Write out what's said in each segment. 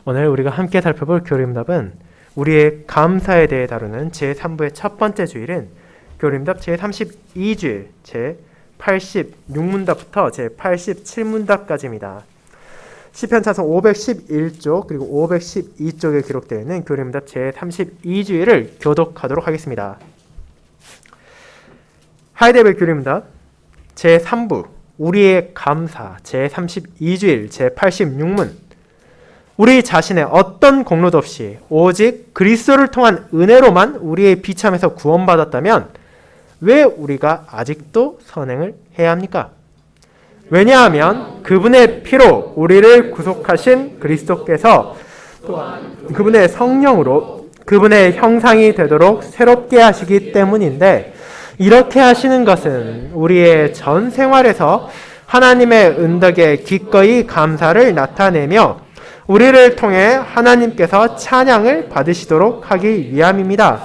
오늘 우리가 함께 살펴볼 교리응답은 우리의 감사에 대해 다루는 제3부의 첫 번째 주일인 교리응답 제32주일 제86문답부터 제87문답까지입니다. 시편 찬송 511쪽 그리고 512쪽에 기록되어 있는 교리응답 제32주일을 교독하도록 하겠습니다. 하이데벨 교리응답 제3부 우리의 감사 제32주일 제86문 우리 자신의 어떤 공로도 없이 오직 그리스도를 통한 은혜로만 우리의 비참에서 구원받았다면 왜 우리가 아직도 선행을 해야 합니까? 왜냐하면 그분의 피로 우리를 구속하신 그리스도께서 또한 그분의 성령으로 그분의 형상이 되도록 새롭게 하시기 때문인데, 이렇게 하시는 것은 우리의 전 생활에서 하나님의 은덕에 기꺼이 감사를 나타내며 우리를 통해 하나님께서 찬양을 받으시도록 하기 위함입니다.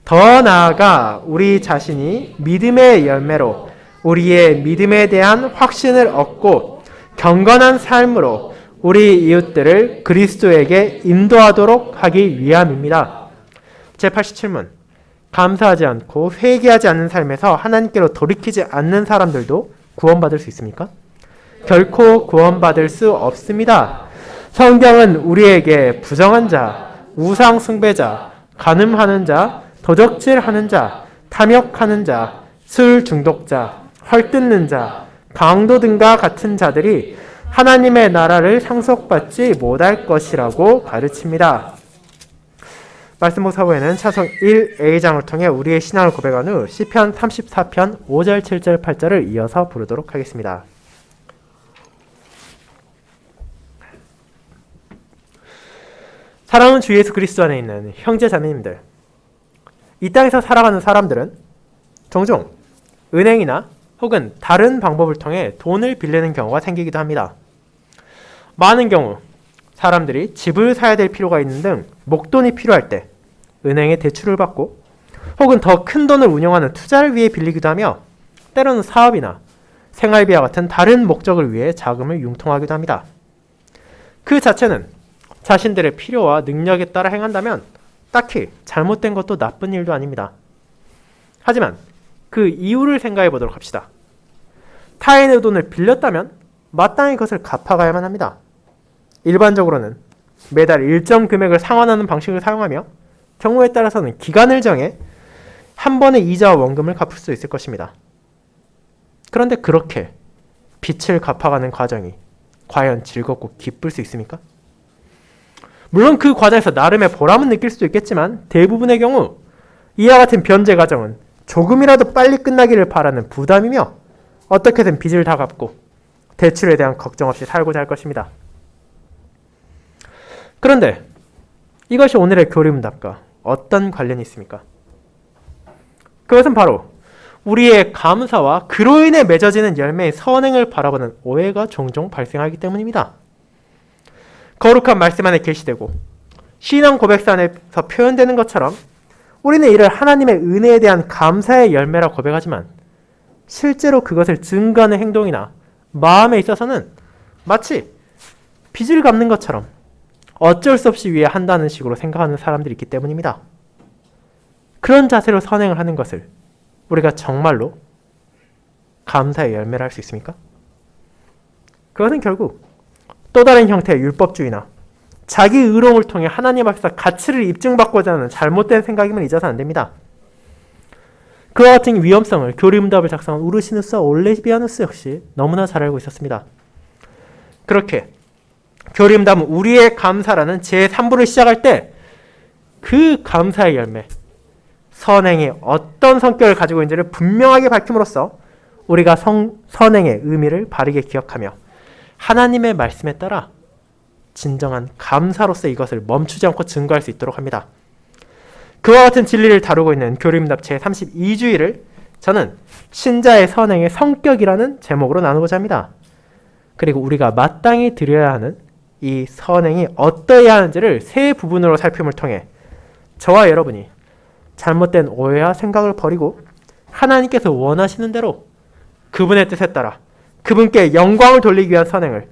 더 나아가 우리 자신이 믿음의 열매로 우리의 믿음에 대한 확신을 얻고 경건한 삶으로 우리 이웃들을 그리스도에게 인도하도록 하기 위함입니다. 제87문 감사하지 않고 회개하지 않는 삶에서 하나님께로 돌이키지 않는 사람들도 구원받을 수 있습니까? 결코 구원받을 수 없습니다. 성경은 우리에게 부정한 자, 우상 숭배자, 간음하는 자, 도적질하는 자, 탐욕하는 자, 술 중독자, 헐뜯는 자, 강도 등과 같은 자들이 하나님의 나라를 상속받지 못할 것이라고 가르칩니다. 말씀 목사부에는 찬송 1A장을 통해 우리의 신앙을 고백한 후 시편 34편 5절, 7절, 8절을 이어서 부르도록 하겠습니다. 사랑하는 주 예수 그리스도 안에 있는 형제 자매님들, 이 땅에서 살아가는 사람들은 종종 은행이나 혹은 다른 방법을 통해 돈을 빌리는 경우가 생기기도 합니다. 많은 경우 사람들이 집을 사야 될 필요가 있는 등 목돈이 필요할 때 은행에 대출을 받고 혹은 더 큰 돈을 운영하는 투자를 위해 빌리기도 하며 때로는 사업이나 생활비와 같은 다른 목적을 위해 자금을 융통하기도 합니다. 그 자체는 자신들의 필요와 능력에 따라 행한다면 딱히 잘못된 것도 나쁜 일도 아닙니다. 하지만 그 이유를 생각해 보도록 합시다. 타인의 돈을 빌렸다면 마땅히 그것을 갚아가야만 합니다. 일반적으로는 매달 일정 금액을 상환하는 방식을 사용하며 경우에 따라서는 기간을 정해 한 번의 이자와 원금을 갚을 수 있을 것입니다. 그런데 그렇게 빚을 갚아가는 과정이 과연 즐겁고 기쁠 수 있습니까? 물론 그 과정에서 나름의 보람은 느낄 수도 있겠지만 대부분의 경우 이와 같은 변제 과정은 조금이라도 빨리 끝나기를 바라는 부담이며 어떻게든 빚을 다 갚고 대출에 대한 걱정 없이 살고자 할 것입니다. 그런데 이것이 오늘의 교리응답과 어떤 관련이 있습니까? 그것은 바로 우리의 감사와 그로 인해 맺어지는 열매의 선행을 바라보는 오해가 종종 발생하기 때문입니다. 거룩한 말씀 안에 계시되고 신앙 고백서 안에서 표현되는 것처럼 우리는 이를 하나님의 은혜에 대한 감사의 열매라 고백하지만 실제로 그것을 증거하는 행동이나 마음에 있어서는 마치 빚을 갚는 것처럼 어쩔 수 없이 위해 한다는 식으로 생각하는 사람들이 있기 때문입니다. 그런 자세로 선행을 하는 것을 우리가 정말로 감사의 열매를 할 수 있습니까? 그것은 결국 또 다른 형태의 율법주의나 자기 의로움을 통해 하나님 앞에서 가치를 입증받고자 하는 잘못된 생각임을 잊어서 안 됩니다. 그와 같은 위험성을 교리응답을 작성한 우르시누스와 올레비아누스 역시 너무나 잘 알고 있었습니다. 그렇게 교리응답은 우리의 감사라는 제3부를 시작할 때 그 감사의 열매, 선행이 어떤 성격을 가지고 있는지를 분명하게 밝힘으로써 우리가 선행의 의미를 바르게 기억하며 하나님의 말씀에 따라 진정한 감사로서 이것을 멈추지 않고 증거할 수 있도록 합니다. 그와 같은 진리를 다루고 있는 교리응답 제32주일을 저는 신자의 선행의 성격이라는 제목으로 나누고자 합니다. 그리고 우리가 마땅히 드려야 하는 이 선행이 어떠해야 하는지를 세 부분으로 살핌을 통해 저와 여러분이 잘못된 오해와 생각을 버리고 하나님께서 원하시는 대로 그분의 뜻에 따라 그분께 영광을 돌리기 위한 선행을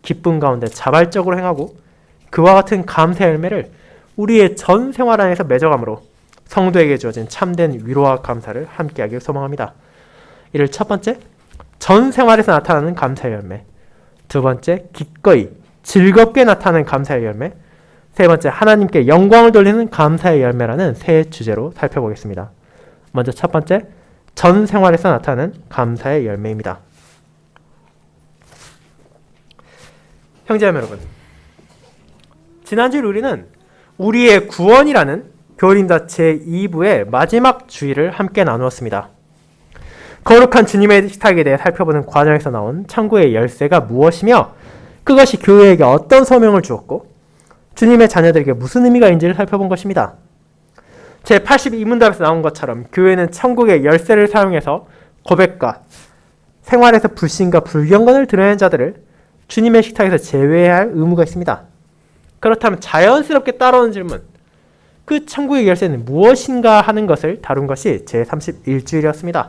기쁨 가운데 자발적으로 행하고 그와 같은 감사 열매를 우리의 전 생활 안에서 맺어감으로 성도에게 주어진 참된 위로와 감사를 함께하길 소망합니다. 이를 첫 번째, 전 생활에서 나타나는 감사의 열매. 두 번째, 기꺼이 즐겁게 나타나는 감사의 열매. 세 번째, 하나님께 영광을 돌리는 감사의 열매라는 세 주제로 살펴보겠습니다. 먼저 첫 번째, 전 생활에서 나타나는 감사의 열매입니다. 형제자매 여러분, 지난주 우리는 우리의 구원이라는 교린다 제2부의 마지막 주의를 함께 나누었습니다. 거룩한 주님의 식탁에 대해 살펴보는 과정에서 나온 천국의 열쇠가 무엇이며 그것이 교회에게 어떤 소명을 주었고 주님의 자녀들에게 무슨 의미가 있는지를 살펴본 것입니다. 제82문답에서 나온 것처럼 교회는 천국의 열쇠를 사용해서 고백과 생활에서 불신과 불경건을 드러내는 자들을 주님의 식탁에서 제외해야 할 의무가 있습니다. 그렇다면 자연스럽게 따라오는 질문, 그 천국의 열쇠는 무엇인가 하는 것을 다룬 것이 제31주일이었습니다.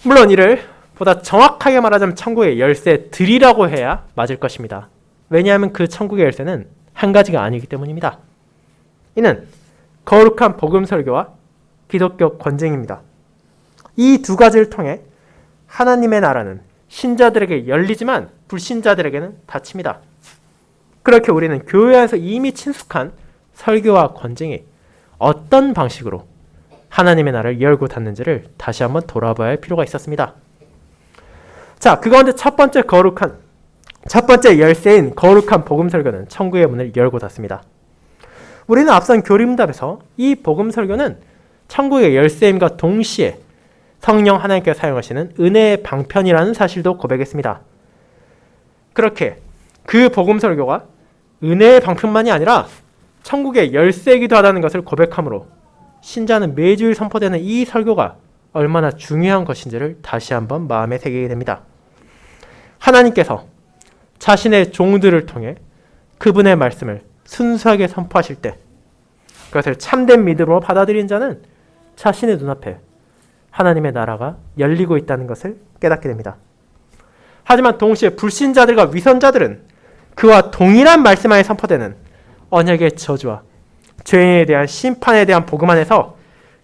물론 이를 보다 정확하게 말하자면 천국의 열쇠들이라고 해야 맞을 것입니다. 왜냐하면 그 천국의 열쇠는 한 가지가 아니기 때문입니다. 이는 거룩한 복음 설교와 기독교 권징입니다. 이 두 가지를 통해 하나님의 나라는 신자들에게 열리지만 불신자들에게는 닫힙니다. 그렇게 우리는 교회 안에서 이미 친숙한 설교와 권징이 어떤 방식으로 하나님의 나라를 열고 닫는지를 다시 한번 돌아봐야 할 필요가 있었습니다. 자, 그 가운데 첫 번째 열쇠인 거룩한 복음 설교는 천국의 문을 열고 닫습니다. 우리는 앞선 교리문답에서 이 복음 설교는 천국의 열쇠임과 동시에 성령 하나님께서 사용하시는 은혜의 방편이라는 사실도 고백했습니다. 그렇게 그 복음 설교가 은혜의 방편만이 아니라 천국의 열쇠이기도 하다는 것을 고백하므로 신자는 매주일 선포되는 이 설교가 얼마나 중요한 것인지를 다시 한번 마음에 새기게 됩니다. 하나님께서 자신의 종들을 통해 그분의 말씀을 순수하게 선포하실 때 그것을 참된 믿음으로 받아들인 자는 자신의 눈앞에 하나님의 나라가 열리고 있다는 것을 깨닫게 됩니다. 하지만 동시에 불신자들과 위선자들은 그와 동일한 말씀 안에 선포되는 언약의 저주와 죄인에 대한 심판에 대한 복음 안에서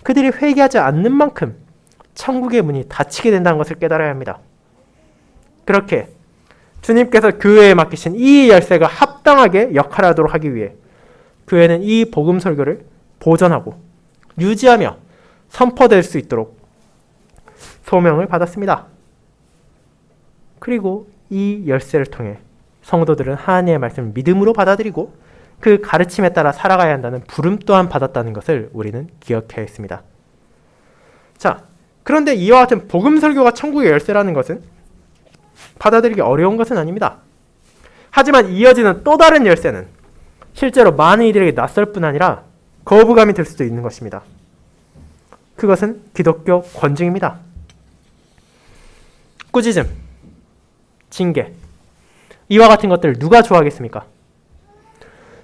그들이 회개하지 않는 만큼 천국의 문이 닫히게 된다는 것을 깨달아야 합니다. 그렇게 주님께서 교회에 맡기신 이 열쇠가 합당하게 역할하도록 하기 위해 교회는 이 복음 설교를 보존하고 유지하며 선포될 수 있도록 소명을 받았습니다. 그리고 이 열쇠를 통해 성도들은 하나님의 말씀을 믿음으로 받아들이고 그 가르침에 따라 살아가야 한다는 부름 또한 받았다는 것을 우리는 기억해야 했습니다. 자, 그런데 이와 같은 복음 설교가 천국의 열쇠라는 것은 받아들이기 어려운 것은 아닙니다. 하지만 이어지는 또 다른 열쇠는 실제로 많은 이들에게 낯설 뿐 아니라 거부감이 들 수도 있는 것입니다. 그것은 기독교 권징입니다. 꾸짖음, 징계, 이와 같은 것들을 누가 좋아하겠습니까?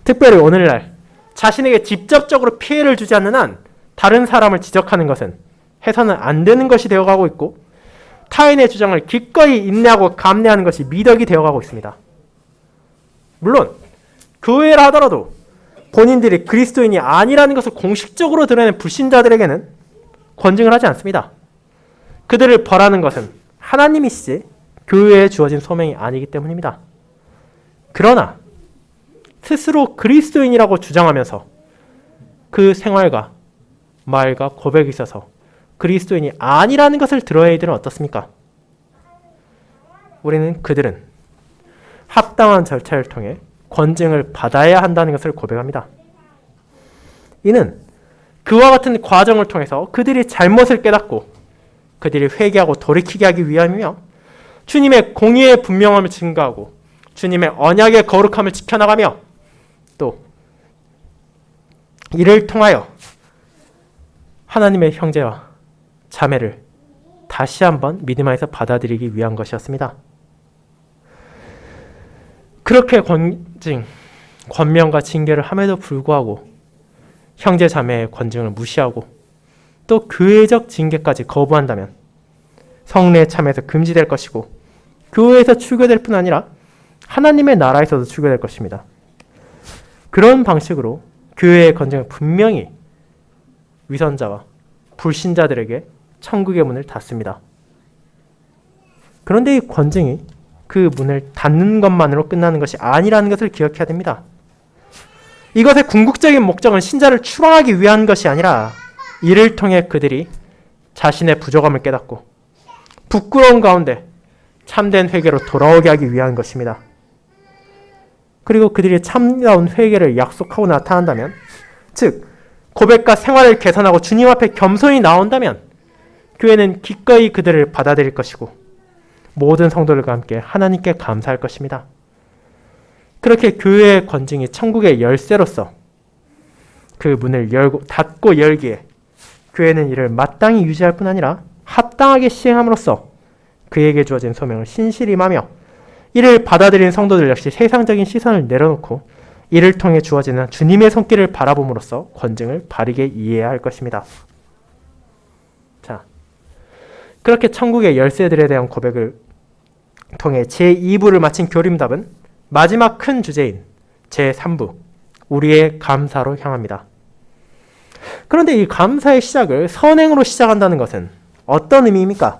특별히 오늘날 자신에게 직접적으로 피해를 주지 않는 한 다른 사람을 지적하는 것은 해서는 안 되는 것이 되어가고 있고 타인의 주장을 기꺼이 인내하고 감내하는 것이 미덕이 되어가고 있습니다. 물론 교회라 하더라도 본인들이 그리스도인이 아니라는 것을 공식적으로 드러내는 불신자들에게는 권징을 하지 않습니다. 그들을 벌하는 것은 하나님이시지 교회에 주어진 소명이 아니기 때문입니다. 그러나 스스로 그리스도인이라고 주장하면서 그 생활과 말과 고백이 있어서 그리스도인이 아니라는 것을 드러내는 이들은 어떻습니까? 우리는 그들은 합당한 절차를 통해 권징을 받아야 한다는 것을 고백합니다. 이는 그와 같은 과정을 통해서 그들이 잘못을 깨닫고 그들이 회개하고 돌이키게 하기 위함이며 주님의 공의의 분명함을 증거하고 주님의 언약의 거룩함을 지켜나가며 또 이를 통하여 하나님의 형제와 자매를 다시 한번 믿음 안에서 받아들이기 위한 것이었습니다. 그렇게 권징, 권면과 징계를 함에도 불구하고 형제 자매의 권징을 무시하고 또 교회적 징계까지 거부한다면 성례에 참여해서 금지될 것이고 교회에서 출교될 뿐 아니라 하나님의 나라에서도 주게 될 것입니다. 그런 방식으로 교회의 건쟁은 분명히 위선자와 불신자들에게 천국의 문을 닫습니다. 그런데 이 권징이 그 문을 닫는 것만으로 끝나는 것이 아니라는 것을 기억해야 됩니다. 이것의 궁극적인 목적은 신자를 추방하기 위한 것이 아니라 이를 통해 그들이 자신의 부족함을 깨닫고 부끄러운 가운데 참된 회개로 돌아오게 하기 위한 것입니다. 그리고 그들이 참다운 회개를 약속하고 나타난다면, 즉 고백과 생활을 개선하고 주님 앞에 겸손히 나온다면 교회는 기꺼이 그들을 받아들일 것이고 모든 성도들과 함께 하나님께 감사할 것입니다. 그렇게 교회의 권징이 천국의 열쇠로서 그 문을 닫고 열기에 교회는 이를 마땅히 유지할 뿐 아니라 합당하게 시행함으로써 그에게 주어진 소명을 신실히 임하며 이를 받아들인 성도들 역시 세상적인 시선을 내려놓고 이를 통해 주어지는 주님의 손길을 바라봄으로써 권징을 바르게 이해해야 할 것입니다. 자, 그렇게 천국의 열쇠들에 대한 고백을 통해 제2부를 마친 교림답은 마지막 큰 주제인 제3부, 우리의 감사로 향합니다. 그런데 이 감사의 시작을 선행으로 시작한다는 것은 어떤 의미입니까?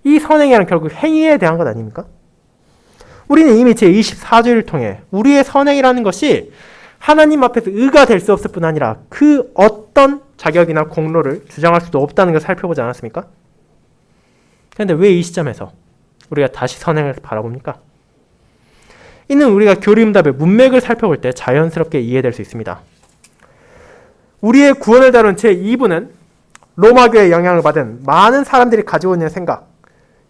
이 선행이란 결국 행위에 대한 것 아닙니까? 우리는 이미 제24주를 통해 우리의 선행이라는 것이 하나님 앞에서 의가 될 수 없을 뿐 아니라 그 어떤 자격이나 공로를 주장할 수도 없다는 것을 살펴보지 않았습니까? 그런데 왜 이 시점에서 우리가 다시 선행을 바라봅니까? 이는 우리가 교리응답의 문맥을 살펴볼 때 자연스럽게 이해될 수 있습니다. 우리의 구원을 다룬 제2부는 로마교의 영향을 받은 많은 사람들이 가지고 있는 생각,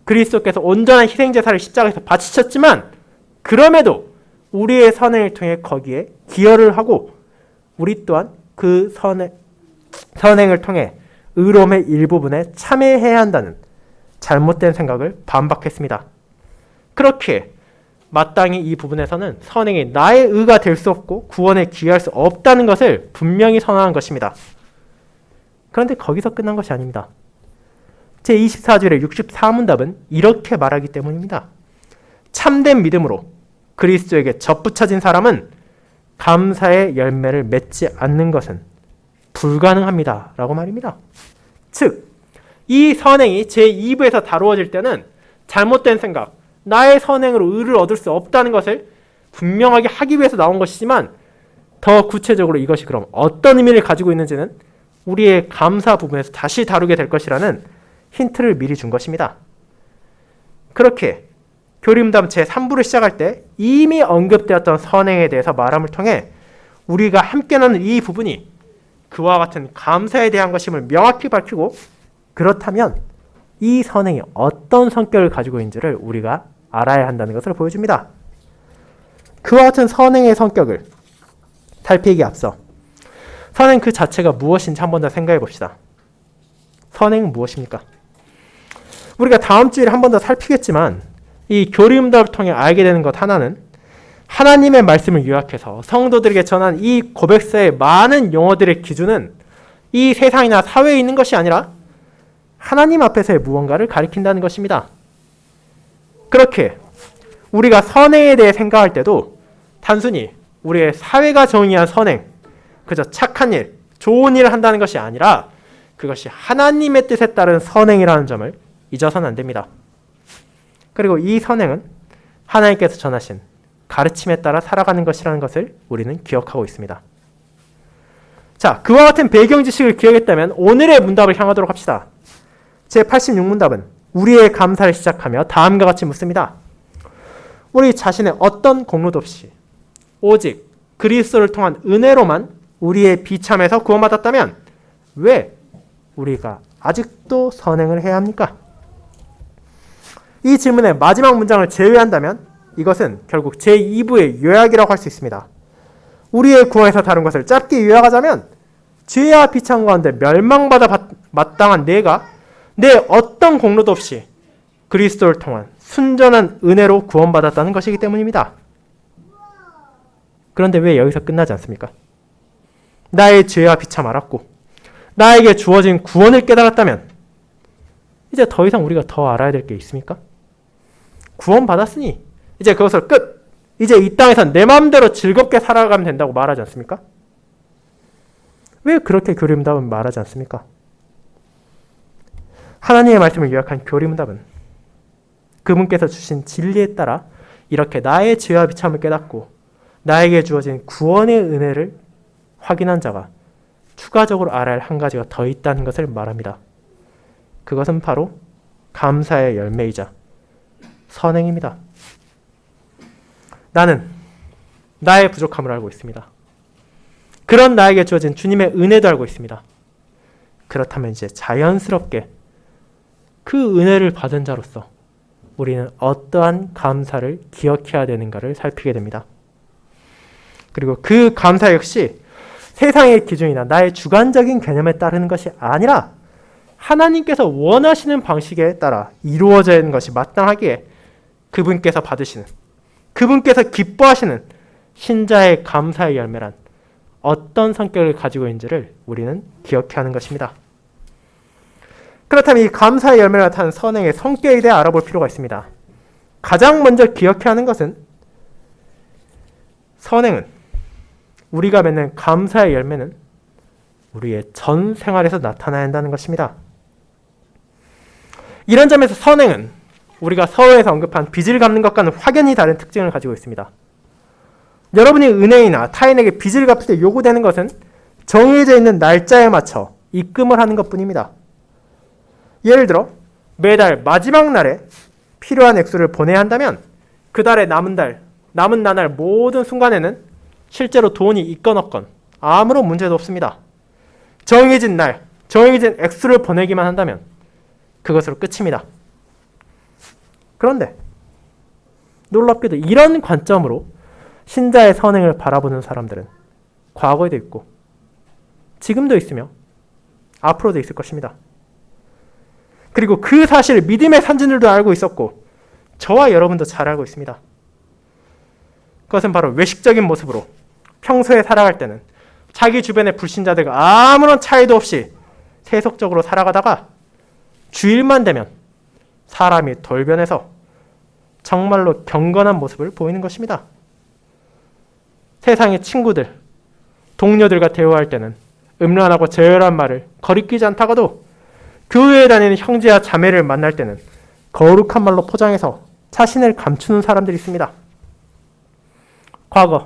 그리스도께서 온전한 희생제사를 십자가에서 바치셨지만 그럼에도 우리의 선행을 통해 거기에 기여를 하고 우리 또한 그 선행을 통해 의로움의 일부분에 참여해야 한다는 잘못된 생각을 반박했습니다. 그렇게 마땅히 이 부분에서는 선행이 나의 의가 될 수 없고 구원에 기여할 수 없다는 것을 분명히 선언한 것입니다. 그런데 거기서 끝난 것이 아닙니다. 제24절의 64문답은 이렇게 말하기 때문입니다. 참된 믿음으로 그리스도에게 접붙여진 사람은 감사의 열매를 맺지 않는 것은 불가능합니다. 라고 말입니다. 즉, 이 선행이 제2부에서 다루어질 때는 잘못된 생각, 나의 선행으로 의를 얻을 수 없다는 것을 분명하게 하기 위해서 나온 것이지만 더 구체적으로 이것이 그럼 어떤 의미를 가지고 있는지는 우리의 감사 부분에서 다시 다루게 될 것이라는 힌트를 미리 준 것입니다. 그렇게 교림답 제3부를 시작할 때 이미 언급되었던 선행에 대해서 말함을 통해 우리가 함께 나눈 이 부분이 그와 같은 감사에 대한 것임을 명확히 밝히고 그렇다면 이 선행이 어떤 성격을 가지고 있는지를 우리가 알아야 한다는 것을 보여줍니다. 그와 같은 선행의 성격을 살피기에 앞서 선행 그 자체가 무엇인지 한 번 더 생각해 봅시다. 선행은 무엇입니까? 우리가 다음 주일에 한 번 더 살피겠지만 이 교리응답을 통해 알게 되는 것 하나는 하나님의 말씀을 요약해서 성도들에게 전한 이 고백서의 많은 용어들의 기준은 이 세상이나 사회에 있는 것이 아니라 하나님 앞에서의 무언가를 가리킨다는 것입니다. 그렇게 우리가 선행에 대해 생각할 때도 단순히 우리의 사회가 정의한 선행, 그저 착한 일, 좋은 일을 한다는 것이 아니라 그것이 하나님의 뜻에 따른 선행이라는 점을 잊어서는 안 됩니다. 그리고 이 선행은 하나님께서 전하신 가르침에 따라 살아가는 것이라는 것을 우리는 기억하고 있습니다. 자, 그와 같은 배경 지식을 기억했다면 오늘의 문답을 향하도록 합시다. 제86문답은 우리의 감사를 시작하며 다음과 같이 묻습니다. 우리 자신의 어떤 공로도 없이 오직 그리스도를 통한 은혜로만 우리의 비참에서 구원받았다면 왜 우리가 아직도 선행을 해야 합니까? 이 질문의 마지막 문장을 제외한다면 이것은 결국 제2부의 요약이라고 할 수 있습니다. 우리의 구원에서 다룬 것을 짧게 요약하자면 죄와 비참 가운데 멸망받아 마땅한 내가 내 어떤 공로도 없이 그리스도를 통한 순전한 은혜로 구원받았다는 것이기 때문입니다. 그런데 왜 여기서 끝나지 않습니까? 나의 죄와 비참 알았고 나에게 주어진 구원을 깨달았다면 이제 더 이상 우리가 더 알아야 될 게 있습니까? 구원받았으니 이제 그것을 끝. 이제 이 땅에서 내 마음대로 즐겁게 살아가면 된다고 말하지 않습니까? 왜 그렇게 교리문답은 말하지 않습니까? 하나님의 말씀을 요약한 교리문답은 그분께서 주신 진리에 따라 이렇게 나의 죄와 비참을 깨닫고 나에게 주어진 구원의 은혜를 확인한 자가 추가적으로 알아야 할 한 가지가 더 있다는 것을 말합니다. 그것은 바로 감사의 열매이자 선행입니다. 나는 나의 부족함을 알고 있습니다. 그런 나에게 주어진 주님의 은혜도 알고 있습니다. 그렇다면 이제 자연스럽게 그 은혜를 받은 자로서 우리는 어떠한 감사를 기억해야 되는가를 살피게 됩니다. 그리고 그 감사 역시 세상의 기준이나 나의 주관적인 개념에 따르는 것이 아니라 하나님께서 원하시는 방식에 따라 이루어져야 하는 것이 마땅하기에 그분께서 받으시는, 그분께서 기뻐하시는 신자의 감사의 열매란 어떤 성격을 가지고 있는지를 우리는 기억해야 하는 것입니다. 그렇다면 이 감사의 열매를 나타내는 선행의 성격에 대해 알아볼 필요가 있습니다. 가장 먼저 기억해야 하는 것은 선행은, 우리가 맺는 감사의 열매는 우리의 전 생활에서 나타나야 한다는 것입니다. 이런 점에서 선행은 우리가 서서에서 언급한 빚을 갚는 것과는 확연히 다른 특징을 가지고 있습니다. 여러분이 은행이나 타인에게 빚을 갚을 때 요구되는 것은 정해져 있는 날짜에 맞춰 입금을 하는 것뿐입니다. 예를 들어 매달 마지막 날에 필요한 액수를 보내야 한다면 그 달의 남은 나날 모든 순간에는 실제로 돈이 있건 없건 아무런 문제도 없습니다. 정해진 날, 정해진 액수를 보내기만 한다면 그것으로 끝입니다. 그런데 놀랍게도 이런 관점으로 신자의 선행을 바라보는 사람들은 과거에도 있고 지금도 있으며 앞으로도 있을 것입니다. 그리고 그 사실을 믿음의 선진들도 알고 있었고 저와 여러분도 잘 알고 있습니다. 그것은 바로 외식적인 모습으로 평소에 살아갈 때는 자기 주변의 불신자들과 아무런 차이도 없이 세속적으로 살아가다가 주일만 되면 사람이 돌변해서 정말로 경건한 모습을 보이는 것입니다. 세상의 친구들, 동료들과 대화할 때는 음란하고 저열한 말을 거리끼지 않다가도 교회에 다니는 형제와 자매를 만날 때는 거룩한 말로 포장해서 자신을 감추는 사람들이 있습니다. 과거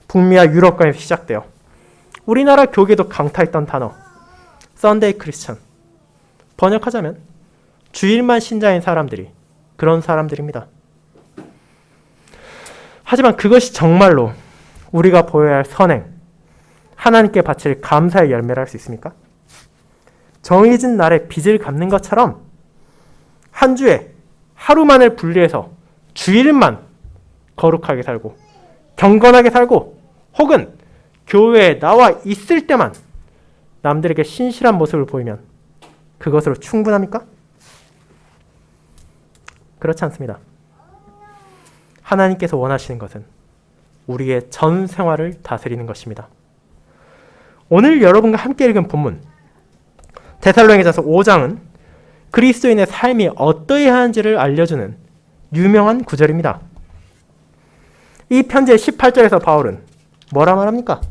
북미와 유럽권에서 시작되어 우리나라 교계도 강타했던 단어 썬데이 크리스천, 번역하자면 주일만 신자인 사람들이 그런 사람들입니다. 하지만 그것이 정말로 우리가 보여야 할 선행, 하나님께 바칠 감사의 열매를 할 수 있습니까? 정해진 날에 빚을 갚는 것처럼 한 주에 하루만을 분리해서 주일만 거룩하게 살고 경건하게 살고 혹은 교회에 나와 있을 때만 남들에게 신실한 모습을 보이면 그것으로 충분합니까? 그렇지 않습니다. 하나님께서 원하시는 것은 우리의 전 생활을 다스리는 것입니다. 오늘 여러분과 함께 읽은 본문 데살로니가전서 5장은 그리스도인의 삶이 어떠해야 하는지를 알려주는 유명한 구절입니다. 이 편지의 18절에서 바울은 뭐라 말합니까?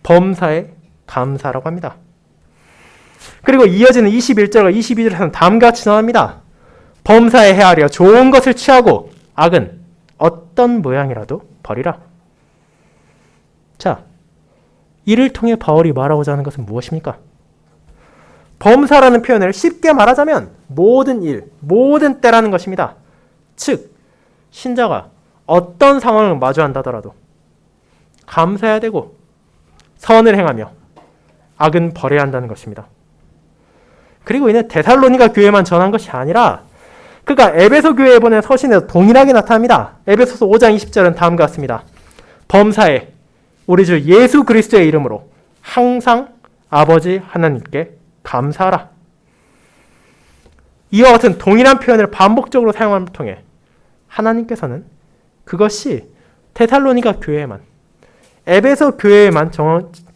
범사에 감사라고 합니다. 그리고 이어지는 21절과 22절에서는 다음과 같이 전합니다. 범사에 헤아려 좋은 것을 취하고 악은 어떤 모양이라도 버리라. 자, 이를 통해 바울이 말하고자 하는 것은 무엇입니까? 범사라는 표현을 쉽게 말하자면 모든 일, 모든 때라는 것입니다. 즉, 신자가 어떤 상황을 마주한다더라도 감사해야 되고 선을 행하며 악은 버려야 한다는 것입니다. 그리고 이는 데살로니가 교회만 전한 것이 아니라 그가 에베소 교회에 보낸 서신에도 동일하게 나타납니다. 에베소서 5장 20절은 다음과 같습니다. 범사에 우리 주 예수 그리스도의 이름으로 항상 아버지 하나님께 감사하라. 이와 같은 동일한 표현을 반복적으로 사용함을 통해 하나님께서는 그것이 데살로니가 교회에만, 에베소 교회에만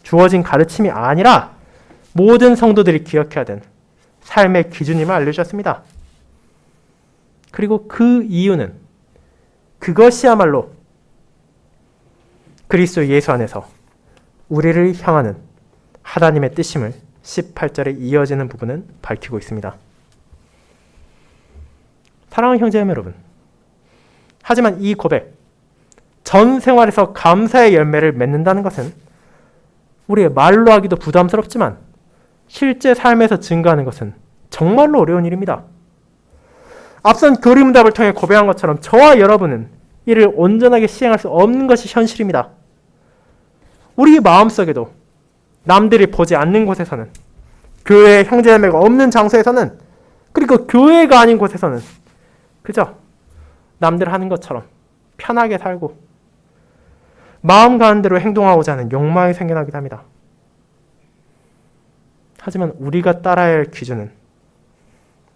주어진 가르침이 아니라 모든 성도들이 기억해야 되는 삶의 기준임을 알려주셨습니다. 그리고 그 이유는 그것이야말로 그리스도 예수 안에서 우리를 향하는 하나님의 뜻임을 18절에 이어지는 부분은 밝히고 있습니다. 사랑하는 형제자매 여러분, 하지만 이 고백, 전 생활에서 감사의 열매를 맺는다는 것은 우리의 말로 하기도 부담스럽지만 실제 삶에서 증거하는 것은 정말로 어려운 일입니다. 앞선 교리문답을 통해 고백한 것처럼 저와 여러분은 이를 온전하게 시행할 수 없는 것이 현실입니다. 우리 마음속에도 남들이 보지 않는 곳에서는, 교회의 형제자매가 없는 장소에서는, 그리고 교회가 아닌 곳에서는 그저 남들 하는 것처럼 편하게 살고 마음 가는 대로 행동하고자 하는 욕망이 생겨나기도 합니다. 하지만 우리가 따라야 할 기준은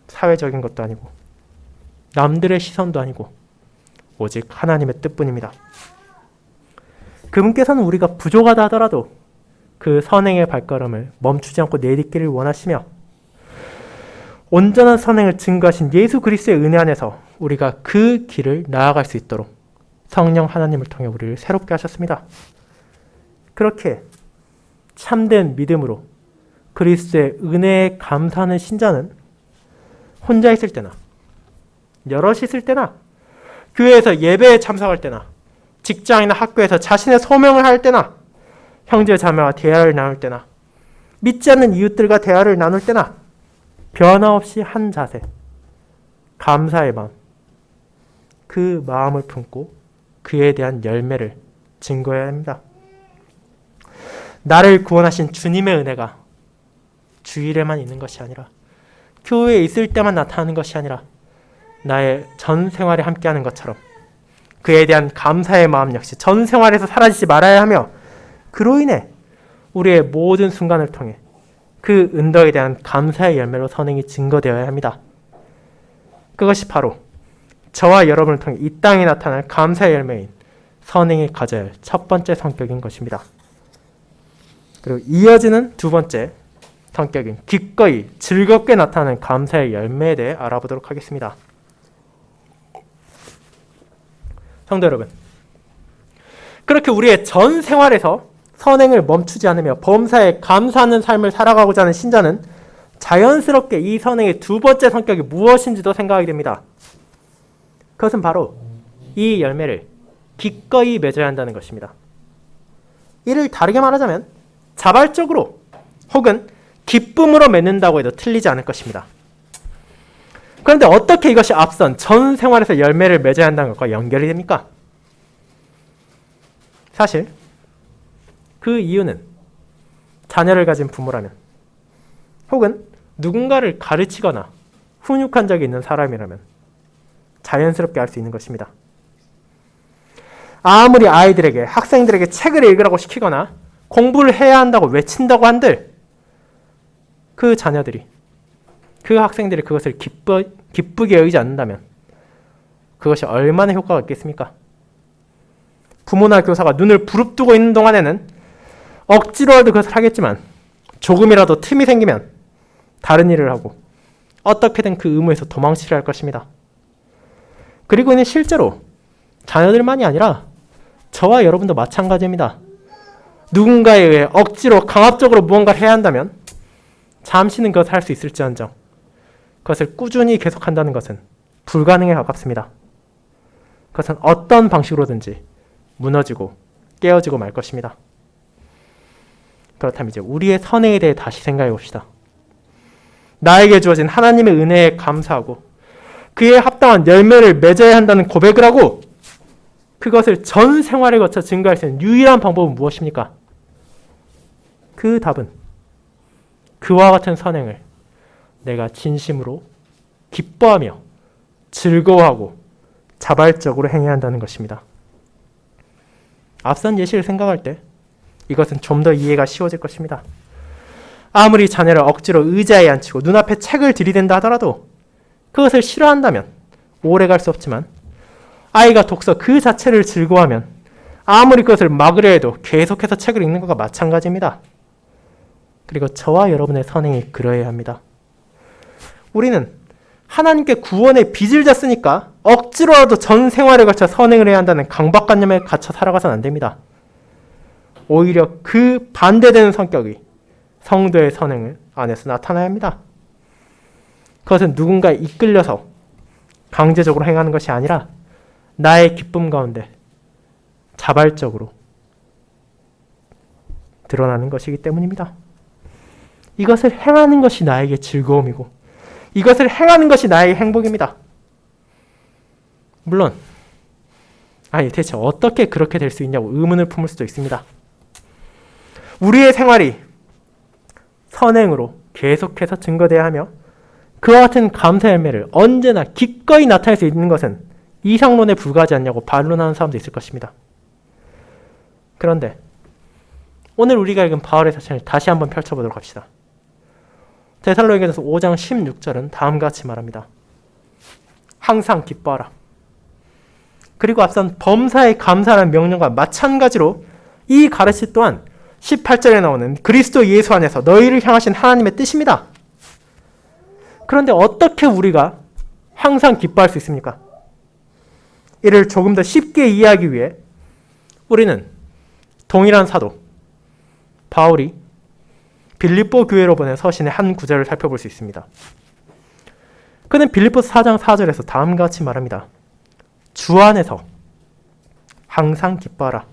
사회적인 것도 아니고 남들의 시선도 아니고 오직 하나님의 뜻뿐입니다. 그분께서는 우리가 부족하다 하더라도 그 선행의 발걸음을 멈추지 않고 내딛기를 원하시며 온전한 선행을 증거하신 예수 그리스도의 은혜 안에서 우리가 그 길을 나아갈 수 있도록 성령 하나님을 통해 우리를 새롭게 하셨습니다. 그렇게 참된 믿음으로 그리스도의 은혜에 감사하는 신자는 혼자 있을 때나 여럿이 있을 때나 교회에서 예배에 참석할 때나 직장이나 학교에서 자신의 소명을 할 때나 형제 자매와 대화를 나눌 때나 믿지 않는 이웃들과 대화를 나눌 때나 변화없이 한 자세, 감사의 마음, 그 마음을 품고 그에 대한 열매를 증거해야 합니다. 나를 구원하신 주님의 은혜가 주일에만 있는 것이 아니라 교회에 있을 때만 나타나는 것이 아니라 나의 전 생활에 함께하는 것처럼 그에 대한 감사의 마음 역시 전 생활에서 사라지지 말아야 하며 그로 인해 우리의 모든 순간을 통해 그 은덕에 대한 감사의 열매로 선행이 증거되어야 합니다. 그것이 바로 저와 여러분을 통해 이 땅에 나타날 감사의 열매인 선행이 가져야 할 첫 번째 성격인 것입니다. 그리고 이어지는 두 번째 성격인 기꺼이 즐겁게 나타나는 감사의 열매에 대해 알아보도록 하겠습니다. 성도 여러분, 그렇게 우리의 전 생활에서 선행을 멈추지 않으며 범사에 감사하는 삶을 살아가고자 하는 신자는 자연스럽게 이 선행의 두 번째 성격이 무엇인지도 생각하게 됩니다. 그것은 바로 이 열매를 기꺼이 맺어야 한다는 것입니다. 이를 다르게 말하자면 자발적으로 혹은 기쁨으로 맺는다고 해도 틀리지 않을 것입니다. 그런데 어떻게 이것이 앞선 전 생활에서 열매를 맺어야 한다는 것과 연결이 됩니까? 사실 그 이유는 자녀를 가진 부모라면 혹은 누군가를 가르치거나 훈육한 적이 있는 사람이라면 자연스럽게 알 수 있는 것입니다. 아무리 아이들에게, 학생들에게 책을 읽으라고 시키거나 공부를 해야 한다고 외친다고 한들 그 자녀들이, 그 학생들이 그것을 기쁘게 여기지 않는다면 그것이 얼마나 효과가 있겠습니까? 부모나 교사가 눈을 부릅뜨고 있는 동안에는 억지로라도 그것을 하겠지만 조금이라도 틈이 생기면 다른 일을 하고 어떻게든 그 의무에서 도망치려 할 것입니다. 그리고 이는 실제로 자녀들만이 아니라 저와 여러분도 마찬가지입니다. 누군가에 의해 억지로 강압적으로 무언가를 해야 한다면 잠시는 그것을 할 수 있을지언정 그것을 꾸준히 계속한다는 것은 불가능에 가깝습니다. 그것은 어떤 방식으로든지 무너지고 깨어지고 말 것입니다. 그렇다면 이제 우리의 선행에 대해 다시 생각해 봅시다. 나에게 주어진 하나님의 은혜에 감사하고 그에 합당한 열매를 맺어야 한다는 고백을 하고 그것을 전 생활에 거쳐 증거할 수 있는 유일한 방법은 무엇입니까? 그 답은 그와 같은 선행을 내가 진심으로 기뻐하며 즐거워하고 자발적으로 행해야 한다는 것입니다. 앞선 예시를 생각할 때 이것은 좀 더 이해가 쉬워질 것입니다. 아무리 자녀를 억지로 의자에 앉히고 눈앞에 책을 들이댄다 하더라도 그것을 싫어한다면 오래 갈 수 없지만 아이가 독서 그 자체를 즐거워하면 아무리 그것을 막으려 해도 계속해서 책을 읽는 것과 마찬가지입니다. 그리고 저와 여러분의 선행이 그러해야 합니다. 우리는 하나님께 구원의 빚을 졌으니까 억지로라도 전 생활에 걸쳐 선행을 해야 한다는 강박관념에 갇혀 살아가선 안 됩니다. 오히려 그 반대되는 성격이 성도의 선행 안에서 나타나야 합니다. 그것은 누군가에 이끌려서 강제적으로 행하는 것이 아니라 나의 기쁨 가운데 자발적으로 드러나는 것이기 때문입니다. 이것을 행하는 것이 나에게 즐거움이고 이것을 행하는 것이 나의 행복입니다. 물론 대체 어떻게 그렇게 될 수 있냐고 의문을 품을 수도 있습니다. 우리의 생활이 선행으로 계속해서 증거돼야 하며 그와 같은 감사 열매를 언제나 기꺼이 나타낼 수 있는 것은 이상론에 불과하지 않냐고 반론하는 사람도 있을 것입니다. 그런데 오늘 우리가 읽은 바울의 사천을 다시 한번 펼쳐보도록 합시다. 데살로니가전서 5장 16절은 다음과 같이 말합니다. 항상 기뻐하라. 그리고 앞선 범사에 감사하는 명령과 마찬가지로 이 가르치 또한 18절에 나오는 그리스도 예수 안에서 너희를 향하신 하나님의 뜻입니다. 그런데 어떻게 우리가 항상 기뻐할 수 있습니까? 이를 조금 더 쉽게 이해하기 위해 우리는 동일한 사도 바울이 빌립보 교회로 보낸 서신의 한 구절을 살펴볼 수 있습니다. 그는 빌립보서 4장 4절에서 다음과 같이 말합니다. 주 안에서 항상 기뻐하라.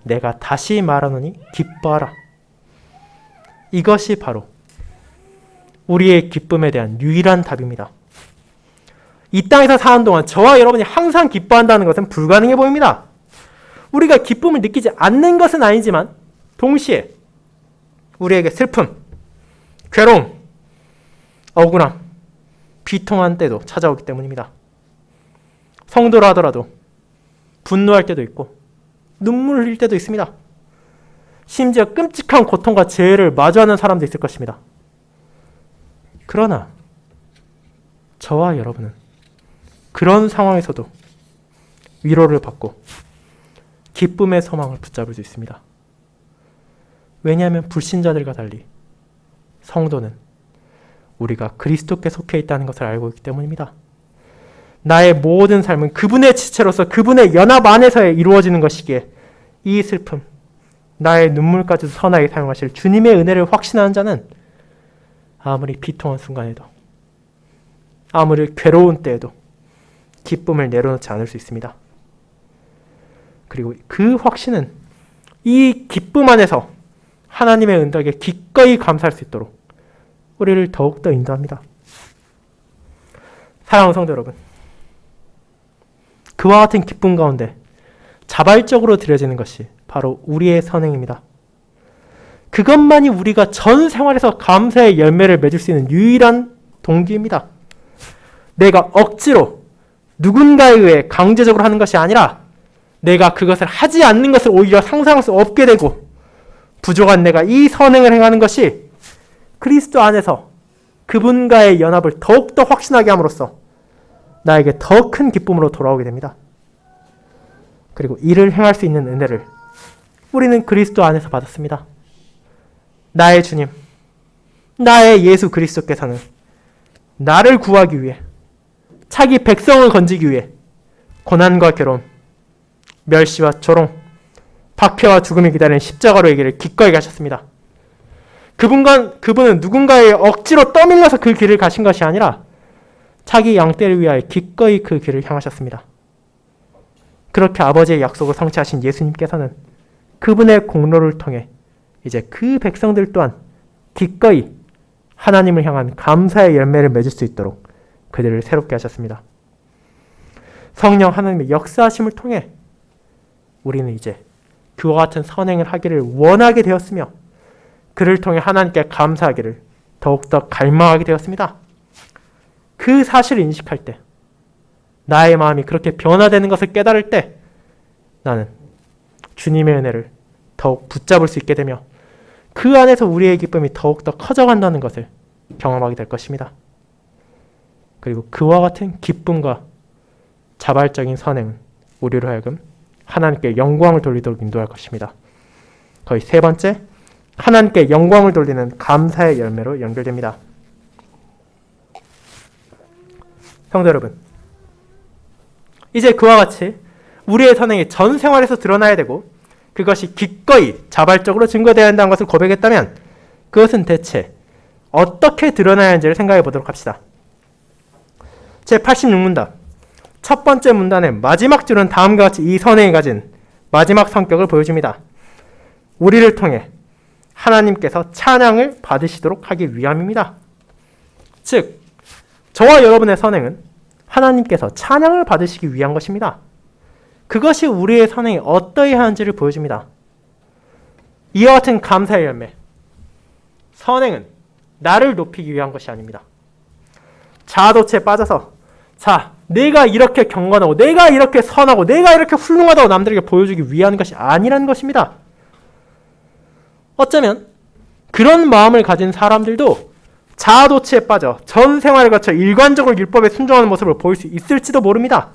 내가 다시 말하노니 기뻐하라. 이것이 바로 우리의 기쁨에 대한 유일한 답입니다. 이 땅에서 사는 동안 저와 여러분이 항상 기뻐한다는 것은 불가능해 보입니다. 우리가 기쁨을 느끼지 않는 것은 아니지만 동시에 우리에게 슬픔, 괴로움, 억울함, 비통한 때도 찾아오기 때문입니다. 성도라 하더라도 분노할 때도 있고 눈물 흘릴 때도 있습니다. 심지어 끔찍한 고통과 재해를 마주하는 사람도 있을 것입니다. 그러나 저와 여러분은 그런 상황에서도 위로를 받고 기쁨의 소망을 붙잡을 수 있습니다. 왜냐하면 불신자들과 달리 성도는 우리가 그리스도께 속해 있다는 것을 알고 있기 때문입니다. 나의 모든 삶은 그분의 지체로서 그분의 연합 안에서 이루어지는 것이기에 이 슬픔, 나의 눈물까지도 선하게 사용하실 주님의 은혜를 확신하는 자는 아무리 비통한 순간에도 아무리 괴로운 때에도 기쁨을 내려놓지 않을 수 있습니다. 그리고 그 확신은 이 기쁨 안에서 하나님의 은덕에 기꺼이 감사할 수 있도록 우리를 더욱더 인도합니다. 사랑하는 성도 여러분, 그와 같은 기쁨 가운데 자발적으로 드려지는 것이 바로 우리의 선행입니다. 그것만이 우리가 전 생활에서 감사의 열매를 맺을 수 있는 유일한 동기입니다. 내가 억지로 누군가에 의해 강제적으로 하는 것이 아니라 내가 그것을 하지 않는 것을 오히려 상상할 수 없게 되고 부족한 내가 이 선행을 행하는 것이 그리스도 안에서 그분과의 연합을 더욱더 확신하게 함으로써 나에게 더 큰 기쁨으로 돌아오게 됩니다. 그리고 이를 행할 수 있는 은혜를 우리는 그리스도 안에서 받았습니다. 나의 주님, 나의 예수 그리스도께서는 나를 구하기 위해 자기 백성을 건지기 위해 고난과 괴로움, 멸시와 조롱, 박해와 죽음이 기다리는 십자가로 의 길을 기꺼이 가셨습니다. 그분은 누군가의 억지로 떠밀려서 그 길을 가신 것이 아니라 자기 양떼를 위하여 기꺼이 그 길을 향하셨습니다. 그렇게 아버지의 약속을 성취하신 예수님께서는 그분의 공로를 통해 이제 그 백성들 또한 기꺼이 하나님을 향한 감사의 열매를 맺을 수 있도록 그들을 새롭게 하셨습니다. 성령 하나님의 역사하심을 통해 우리는 이제 그와 같은 선행을 하기를 원하게 되었으며 그를 통해 하나님께 감사하기를 더욱더 갈망하게 되었습니다. 그 사실을 인식할 때, 나의 마음이 그렇게 변화되는 것을 깨달을 때 나는 주님의 은혜를 더욱 붙잡을 수 있게 되며 그 안에서 우리의 기쁨이 더욱더 커져간다는 것을 경험하게 될 것입니다. 그리고 그와 같은 기쁨과 자발적인 선행은 우리로 하여금 하나님께 영광을 돌리도록 인도할 것입니다. 거의 세 번째, 하나님께 영광을 돌리는 감사의 열매로 연결됩니다. 성도 여러분, 이제 그와 같이 우리의 선행이 전 생활에서 드러나야 되고 그것이 기꺼이 자발적으로 증거되어야 한다는 것을 고백했다면 그것은 대체 어떻게 드러나야 하는지를 생각해 보도록 합시다. 제86문답 첫 번째 문단의 마지막 줄은 다음과 같이 이 선행이 가진 마지막 성격을 보여줍니다. 우리를 통해 하나님께서 찬양을 받으시도록 하기 위함입니다. 즉, 저와 여러분의 선행은 하나님께서 찬양을 받으시기 위한 것입니다. 그것이 우리의 선행이 어떠해야 하는지를 보여줍니다. 이와 같은 감사의 열매, 선행은 나를 높이기 위한 것이 아닙니다. 자아도취에 빠져서 내가 이렇게 경건하고 내가 이렇게 선하고 내가 이렇게 훌륭하다고 남들에게 보여주기 위한 것이 아니라는 것입니다. 어쩌면 그런 마음을 가진 사람들도 자아도취에 빠져 전 생활을 거쳐 일관적으로 율법에 순종하는 모습을 보일 수 있을지도 모릅니다.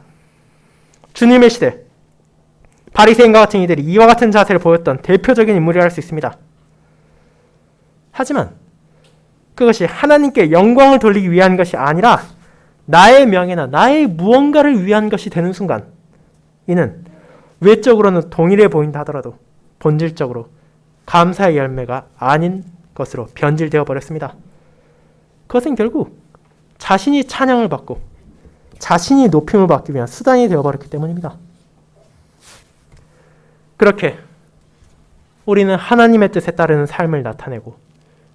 주님의 시대 바리새인과 같은 이들이 이와 같은 자세를 보였던 대표적인 인물이라 할 수 있습니다. 하지만 그것이 하나님께 영광을 돌리기 위한 것이 아니라 나의 명예나 나의 무언가를 위한 것이 되는 순간 이는 외적으로는 동일해 보인다 하더라도 본질적으로 감사의 열매가 아닌 것으로 변질되어 버렸습니다. 그것은 결국 자신이 찬양을 받고 자신이 높임을 받기 위한 수단이 되어버렸기 때문입니다. 그렇게 우리는 하나님의 뜻에 따르는 삶을 나타내고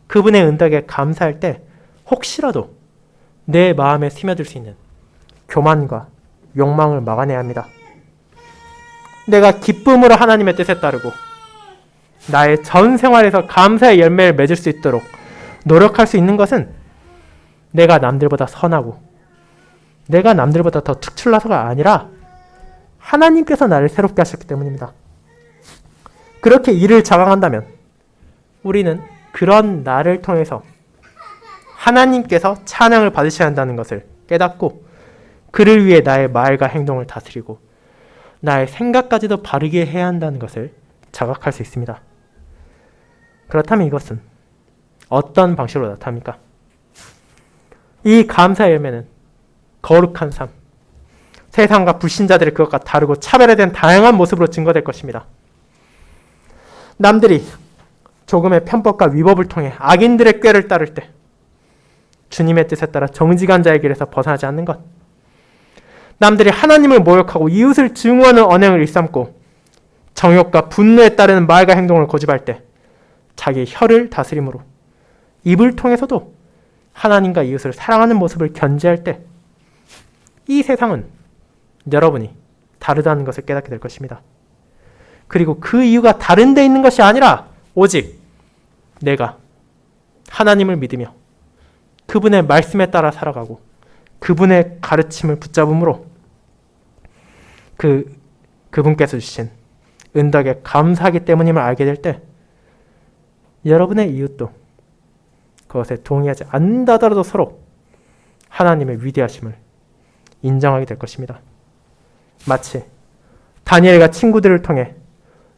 그분의 은덕에 감사할 때 혹시라도 내 마음에 스며들 수 있는 교만과 욕망을 막아내야 합니다. 내가 기쁨으로 하나님의 뜻에 따르고 나의 전 생활에서 감사의 열매를 맺을 수 있도록 노력할 수 있는 것은 내가 남들보다 선하고 내가 남들보다 더 특출나서가 아니라 하나님께서 나를 새롭게 하셨기 때문입니다. 그렇게 이를 자각한다면 우리는 그런 나를 통해서 하나님께서 찬양을 받으셔야 한다는 것을 깨닫고 그를 위해 나의 말과 행동을 다스리고 나의 생각까지도 바르게 해야 한다는 것을 자각할 수 있습니다. 그렇다면 이것은 어떤 방식으로 나타납니까? 이 감사의 열매는 거룩한 삶, 세상과 불신자들의 그것과 다르고 차별화된 다양한 모습으로 증거될 것입니다. 남들이 조금의 편법과 위법을 통해 악인들의 꾀를 따를 때 주님의 뜻에 따라 정직한 자의 길에서 벗어나지 않는 것, 남들이 하나님을 모욕하고 이웃을 증오하는 언행을 일삼고 정욕과 분노에 따르는 말과 행동을 고집할 때 자기 혀를 다스림으로 입을 통해서도 하나님과 이웃을 사랑하는 모습을 견지할 때 이 세상은 여러분이 다르다는 것을 깨닫게 될 것입니다. 그리고 그 이유가 다른 데 있는 것이 아니라 오직 내가 하나님을 믿으며 그분의 말씀에 따라 살아가고 그분의 가르침을 붙잡음으로 그분께서 주신 은덕에 감사하기 때문임을 알게 될 때 여러분의 이웃도 그것에 동의하지 않는다 하더라도 서로 하나님의 위대하심을 인정하게 될 것입니다. 마치 다니엘과 친구들을 통해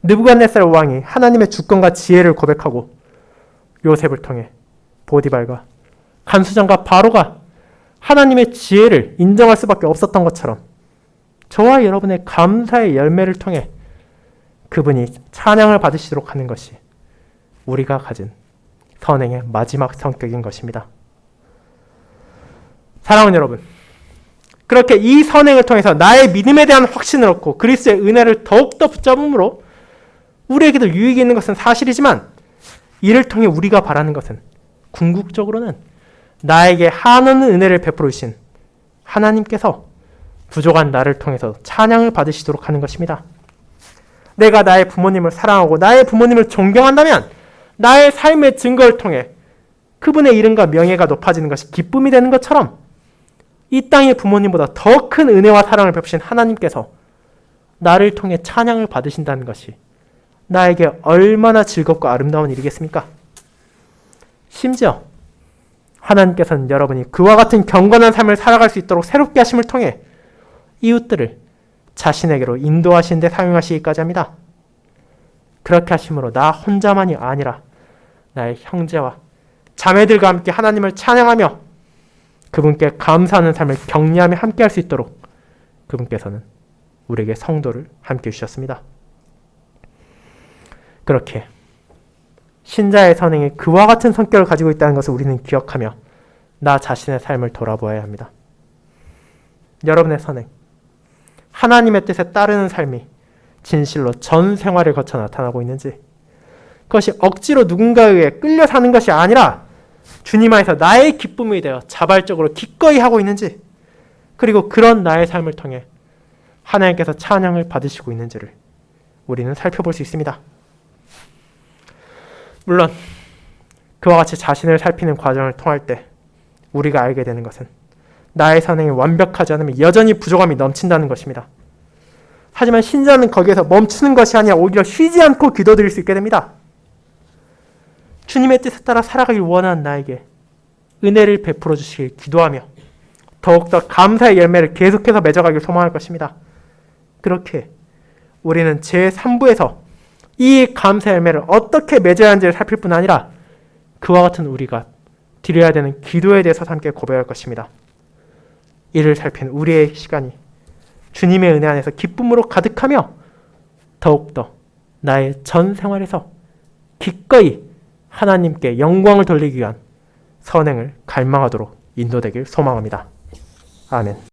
느부갓네살 왕이 하나님의 주권과 지혜를 고백하고 요셉을 통해 보디발과 간수장과 바로가 하나님의 지혜를 인정할 수밖에 없었던 것처럼 저와 여러분의 감사의 열매를 통해 그분이 찬양을 받으시도록 하는 것이 우리가 가진 선행의 마지막 성격인 것입니다. 사랑하는 여러분, 그렇게 이 선행을 통해서 나의 믿음에 대한 확신을 얻고 그리스도의 은혜를 더욱더 붙잡음으로 우리에게도 유익이 있는 것은 사실이지만 이를 통해 우리가 바라는 것은 궁극적으로는 나에게 한없는 은혜를 베풀어 주신 하나님께서 부족한 나를 통해서 찬양을 받으시도록 하는 것입니다. 내가 나의 부모님을 사랑하고 나의 부모님을 존경한다면 나의 삶의 증거를 통해 그분의 이름과 명예가 높아지는 것이 기쁨이 되는 것처럼 이 땅의 부모님보다 더 큰 은혜와 사랑을 베푸신 하나님께서 나를 통해 찬양을 받으신다는 것이 나에게 얼마나 즐겁고 아름다운 일이겠습니까? 심지어 하나님께서는 여러분이 그와 같은 경건한 삶을 살아갈 수 있도록 새롭게 하심을 통해 이웃들을 자신에게로 인도하시는 데 사용하시기까지 합니다. 그렇게 하심으로 나 혼자만이 아니라 나의 형제와 자매들과 함께 하나님을 찬양하며 그분께 감사하는 삶을 격려하며 함께 할 수 있도록 그분께서는 우리에게 성도를 함께 주셨습니다. 그렇게 신자의 선행이 그와 같은 성격을 가지고 있다는 것을 우리는 기억하며 나 자신의 삶을 돌아보아야 합니다. 여러분의 선행, 하나님의 뜻에 따르는 삶이 진실로 전 생활을 거쳐 나타나고 있는지, 그것이 억지로 누군가에 의해 끌려 사는 것이 아니라 주님 안에서 나의 기쁨이 되어 자발적으로 기꺼이 하고 있는지, 그리고 그런 나의 삶을 통해 하나님께서 찬양을 받으시고 있는지를 우리는 살펴볼 수 있습니다. 물론 그와 같이 자신을 살피는 과정을 통할 때 우리가 알게 되는 것은 나의 선행이 완벽하지 않으면 여전히 부족함이 넘친다는 것입니다. 하지만 신자는 거기에서 멈추는 것이 아니라 오히려 쉬지 않고 기도드릴 수 있게 됩니다. 주님의 뜻에 따라 살아가길 원하는 나에게 은혜를 베풀어 주시길 기도하며 더욱더 감사의 열매를 계속해서 맺어가길 소망할 것입니다. 그렇게 우리는 제3부에서 이 감사의 열매를 어떻게 맺어야 하는지를 살필 뿐 아니라 그와 같은 우리가 드려야 되는 기도에 대해서 함께 고백할 것입니다. 이를 살피는 우리의 시간이 주님의 은혜 안에서 기쁨으로 가득하며 더욱더 나의 전 생활에서 기꺼이 하나님께 영광을 돌리기 위한 선행을 갈망하도록 인도되길 소망합니다. 아멘.